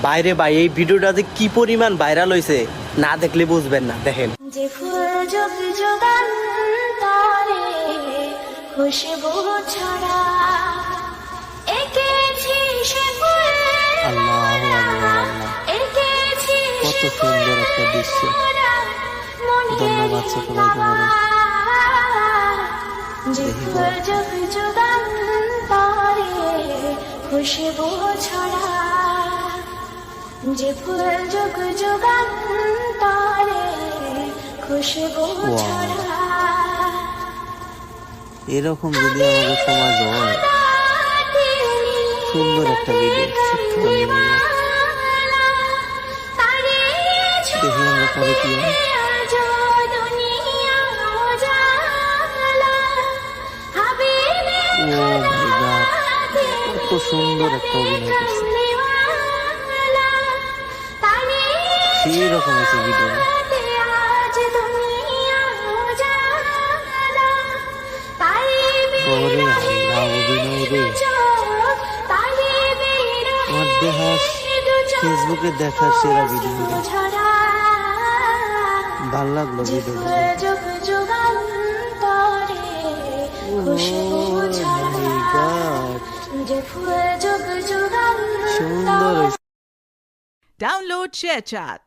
বাইরে ভাই এই ভিডিওটাতে কি পরিমাণ ভাইরাল হয়েছে না দেখলে বুঝবেন না, দেখেন। যে ফুল যোগ যোগান তারে খুশবু ছড়া এঁকেছি সে ফুল আল্লাহু আকবার, আল্লাহ, এঁকেছি কত সুন্দর একটা দৃশ্য। ধন্যবাদ সবাইকে বলে। যে ফুল যোগ যোগান তারে খুশবু ছড়া যে ফুল যোগ যোগান তারে খুশবু ছড়া এরকম যদি আমাদের সমাজ হয়, সুন্দর একটা ভিডিও শিক্ষণীয়। দেখি আমরা পরে কি হয়। ও মাই গড, কত সুন্দর একটা অভিনয় করছে। সেই রকম হয়েছে ভিডিও। ওরে আল্লাহ, অভিনয় রে। আমার দেখাস ফেসবুকে দেখার সেরা ভিডিও। ভাল লাগলো ভিডিও। সুন্দর। Download ShareChat.